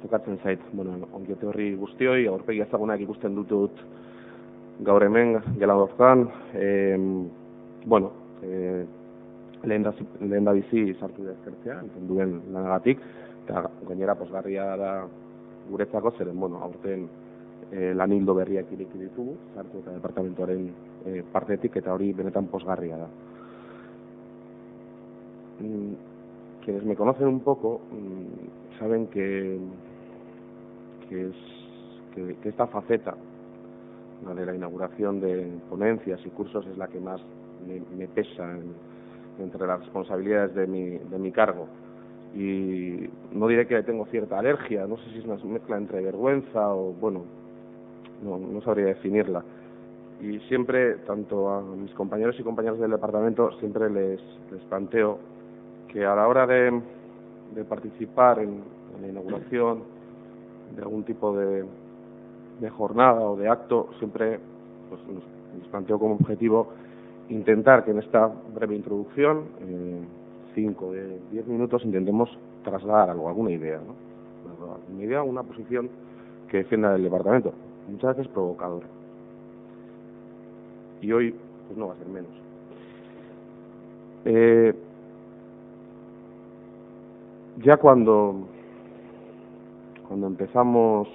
tokatzen zait. Ongi etorri guztioi, aurpegi ezagunak ikusten dut gaur hemen, gela hortan. Lehen da bizi sartu da eskertzea, enten duen lanagatik, eta gainera pozgarria da guretzako, zeren, aurten lan hildo berriak ireki ditugu, sartu eta departamentuaren partetik, eta hori benetan pozgarria da. Quienes me conocen un poco saben que esta faceta, la de la inauguración de ponencias y cursos, es la que más me pesa entre las responsabilidades de mi cargo. Y no diré que tengo cierta alergia, no sé si es una mezcla entre vergüenza o, no sabría definirla. Y siempre, tanto a mis compañeros y compañeras del departamento, siempre les planteo que a la hora de participar en la inauguración de algún tipo de jornada o de acto, siempre les planteo como objetivo intentar que en esta breve introducción, 5 de 10 minutos, intentemos trasladar algo, alguna idea, una idea, una posición que defienda el departamento, muchas veces provocadora. Y hoy no va a ser menos. Ya cuando empezamos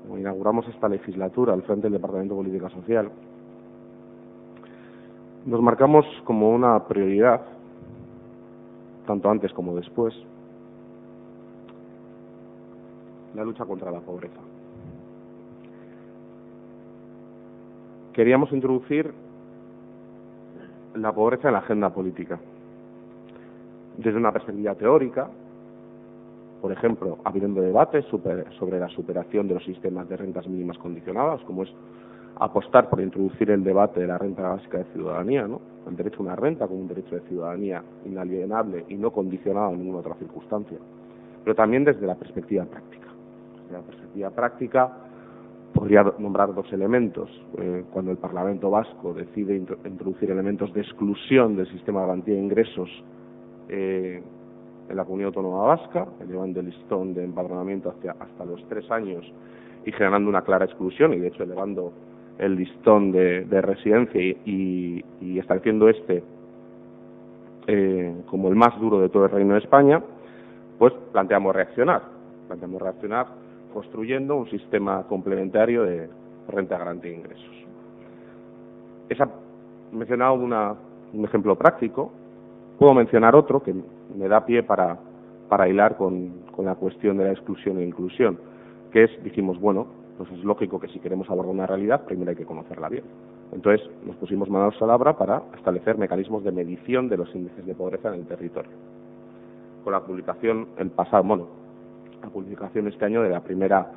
o inauguramos esta legislatura al frente del Departamento de Política Social, nos marcamos como una prioridad, tanto antes como después, la lucha contra la pobreza. Queríamos introducir la pobreza en la agenda política, desde una perspectiva teórica, por ejemplo, abriendo debates sobre la superación de los sistemas de rentas mínimas condicionadas, como es apostar por introducir el debate de la renta básica de ciudadanía, el derecho a una renta como un derecho de ciudadanía inalienable y no condicionado en ninguna otra circunstancia, pero también desde la perspectiva práctica. Desde la perspectiva práctica podría nombrar dos elementos. Cuando el Parlamento Vasco decide introducir elementos de exclusión del sistema de garantía de ingresos en la Comunidad Autónoma Vasca, elevando el listón de empadronamiento hasta los 3 años y generando una clara exclusión, y de hecho elevando el listón de residencia y estableciendo como el más duro de todo el Reino de España, pues planteamos reaccionar construyendo un sistema complementario de renta de garantía de ingresos. He mencionado un ejemplo práctico. Puedo mencionar otro que me da pie para hilar con la cuestión de la exclusión e inclusión, que dijimos, pues es lógico que si queremos abordar una realidad, primero hay que conocerla bien. Entonces nos pusimos manos a la obra para establecer mecanismos de medición de los índices de pobreza en el territorio. Con la publicación este año de la primera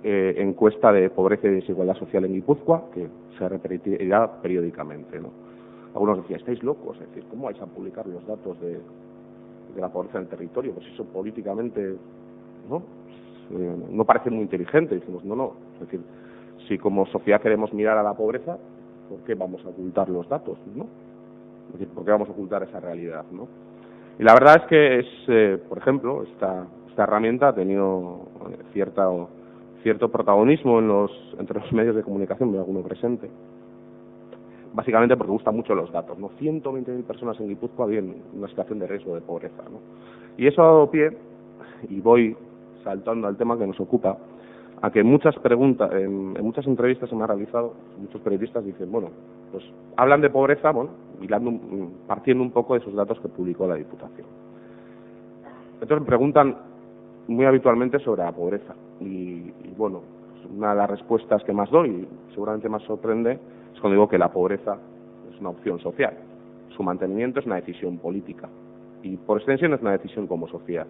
encuesta de pobreza y desigualdad social en Guipúzcoa, que se repetirá periódicamente, Algunos decían, estáis locos, es decir, ¿cómo vais a publicar los datos de la pobreza en el territorio? Pues eso políticamente no parece muy inteligente. Dijimos, no, es decir, si como sociedad queremos mirar a la pobreza, ¿por qué vamos a ocultar los datos? Es decir, ¿por qué vamos a ocultar esa realidad? Y la verdad es que por ejemplo, esta herramienta ha tenido cierto protagonismo entre los medios de comunicación, veo alguno presente, básicamente porque gustan mucho los datos, 120.000 personas en Guipúzcoa viven en una situación de riesgo de pobreza, Y eso ha dado pie, y voy saltando al tema que nos ocupa, a que muchas preguntas, en muchas entrevistas que me han realizado, muchos periodistas dicen, pues hablan de pobreza, partiendo un poco de esos datos que publicó la Diputación. Entonces me preguntan muy habitualmente sobre la pobreza, y una de las respuestas que más doy, y seguramente más sorprende, es cuando digo que la pobreza es una opción social. Su mantenimiento es una decisión política y por extensión es una decisión como sociedad.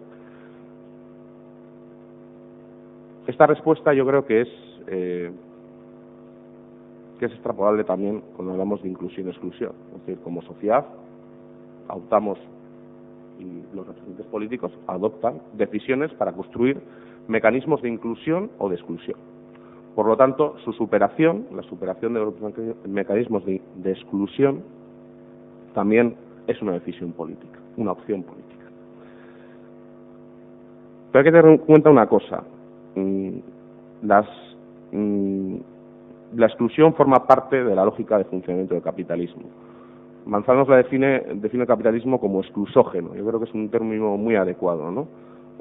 Esta respuesta yo creo que es extrapolable también cuando hablamos de inclusión y exclusión. Es decir, como sociedad adoptamos y los representantes políticos adoptan decisiones para construir mecanismos de inclusión o de exclusión. Por lo tanto, la superación de los mecanismos de exclusión también es una decisión política, una opción política. Pero hay que tener en cuenta una cosa. La exclusión forma parte de la lógica de funcionamiento del capitalismo. Manzanos la define el capitalismo como exclusógeno. Yo creo que es un término muy adecuado, ¿no?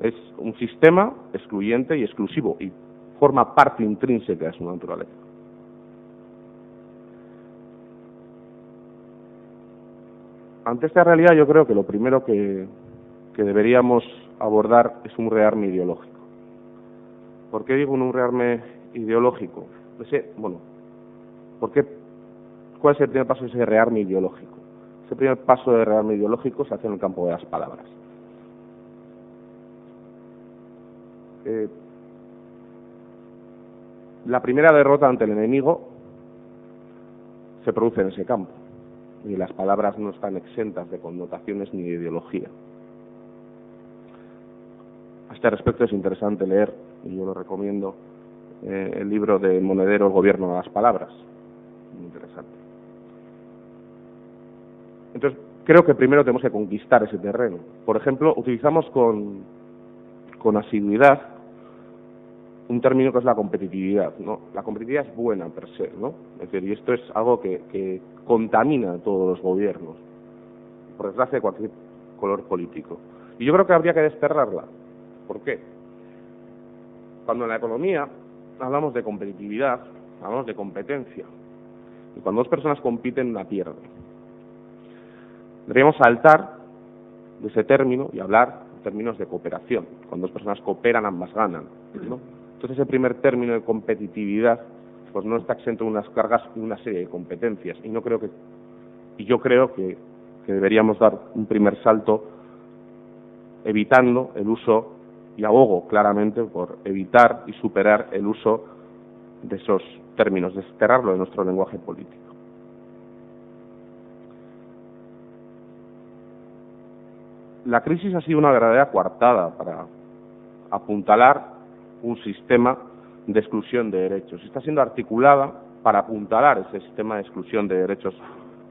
Es un sistema excluyente y exclusivo y forma parte intrínseca de su naturaleza. Ante esta realidad, yo creo que lo primero que deberíamos abordar es un rearme ideológico. ¿Por qué digo un rearme ideológico? ¿Cuál es el primer paso de ese rearme ideológico? Ese primer paso de rearme ideológico se hace en el campo de las palabras. La primera derrota ante el enemigo se produce en ese campo, y las palabras no están exentas de connotaciones ni de ideología. A este respecto es interesante leer, y yo lo recomiendo, el libro de Monedero, El gobierno de las palabras. Muy interesante. Entonces, creo que primero tenemos que conquistar ese terreno. Por ejemplo, utilizamos con asiduidad un término que es la competitividad, ¿no? La competitividad es buena per se, ¿no? Es decir, y esto es algo que contamina a todos los gobiernos, por desgracia de cualquier color político. Y yo creo que habría que desterrarla. ¿Por qué? Cuando en la economía hablamos de competitividad, hablamos de competencia. Y cuando dos personas compiten, una pierde. Deberíamos saltar de ese término y hablar en términos de cooperación. Cuando dos personas cooperan, ambas ganan, ¿no? Entonces, ese primer término de competitividad pues no está exento de unas cargas y una serie de competencias. Y yo creo que deberíamos dar un primer salto evitando el uso, y abogo claramente por evitar y superar el uso de esos términos, desterrarlo de nuestro lenguaje político. La crisis ha sido una verdadera coartada para apuntalar un sistema de exclusión de derechos. Está siendo articulada para apuntalar ese sistema de exclusión de derechos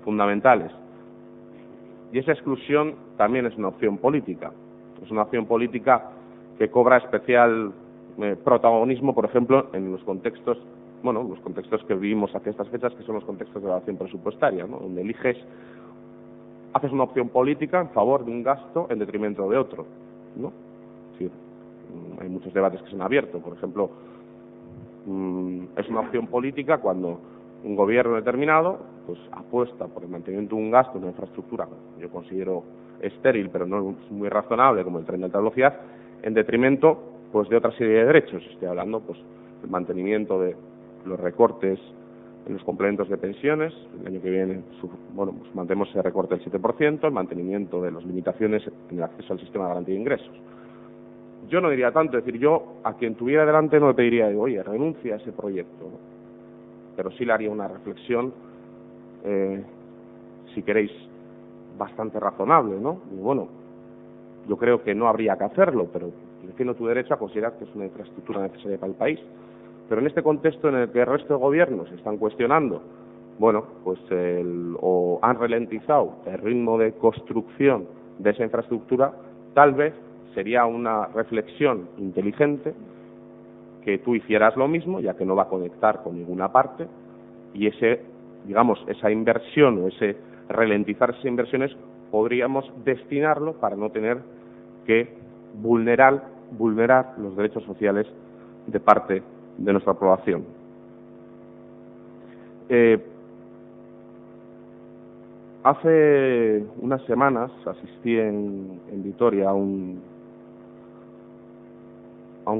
fundamentales. Y esa exclusión también es una opción política. Es una opción política que cobra especial protagonismo, por ejemplo, en los contextos que vivimos hacia estas fechas, que son los contextos de evaluación presupuestaria, ¿no? Donde haces una opción política en favor de un gasto en detrimento de otro, ¿no? Sí, hay muchos debates que se han abierto. Por ejemplo, es una opción política cuando un gobierno determinado pues apuesta por el mantenimiento de un gasto en una infraestructura que yo considero estéril, pero no es muy razonable, como el tren de alta velocidad, en detrimento pues de otra serie de derechos. Estoy hablando pues del mantenimiento de los recortes en los complementos de pensiones. El año que viene pues mantenemos ese recorte del 7%, el mantenimiento de las limitaciones en el acceso al sistema de garantía de ingresos. Yo no diría tanto, es decir, yo a quien tuviera delante no le pediría, oye, renuncia a ese proyecto, ¿no? Pero sí le haría una reflexión, si queréis, bastante razonable, ¿no? Y bueno, yo creo que no habría que hacerlo, pero defiendo tu derecho a considerar que es una infraestructura necesaria para el país. Pero en este contexto en el que el resto de gobiernos están cuestionando, o han ralentizado el ritmo de construcción de esa infraestructura, tal vez sería una reflexión inteligente que tú hicieras lo mismo, ya que no va a conectar con ninguna parte, y esa inversión o ese ralentizar esas inversiones podríamos destinarlo para no tener que vulnerar los derechos sociales de parte de nuestra población. Hace unas semanas asistí en Vitoria a un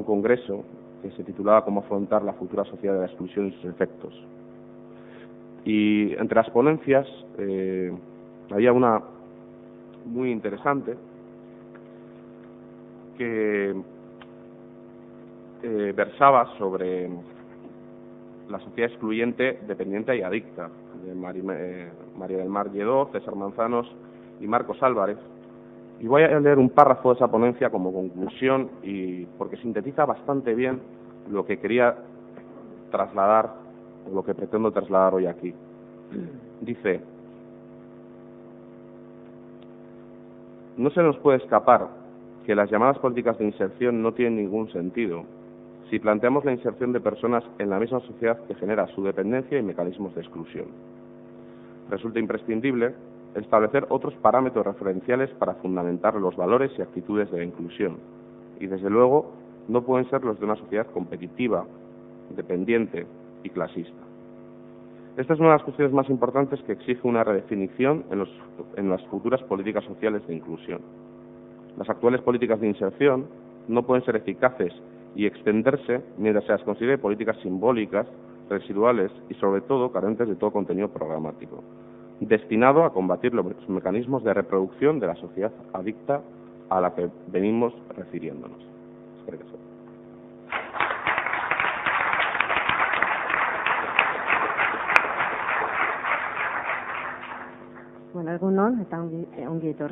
congreso que se titulaba Cómo afrontar la futura sociedad de la exclusión y sus efectos. Y entre las ponencias había una muy interesante que versaba sobre la sociedad excluyente, dependiente y adicta, de María del Mar Lledó, César Manzanos y Marcos Álvarez. Y voy a leer un párrafo de esa ponencia como conclusión, porque sintetiza bastante bien lo que quería trasladar, o lo que pretendo trasladar hoy aquí. Dice: no se nos puede escapar que las llamadas políticas de inserción no tienen ningún sentido si planteamos la inserción de personas en la misma sociedad que genera su dependencia y mecanismos de exclusión. Resulta imprescindible establecer otros parámetros referenciales para fundamentar los valores y actitudes de la inclusión, y desde luego no pueden ser los de una sociedad competitiva, dependiente y clasista. Esta es una de las cuestiones más importantes que exige una redefinición en las futuras políticas sociales de inclusión. Las actuales políticas de inserción no pueden ser eficaces y extenderse mientras se las considere políticas simbólicas, residuales y, sobre todo, carentes de todo contenido programático, destinado a combatir los mecanismos de reproducción de la sociedad adicta a la que venimos refiriéndonos. Bueno, egun on, eta ongi etorri.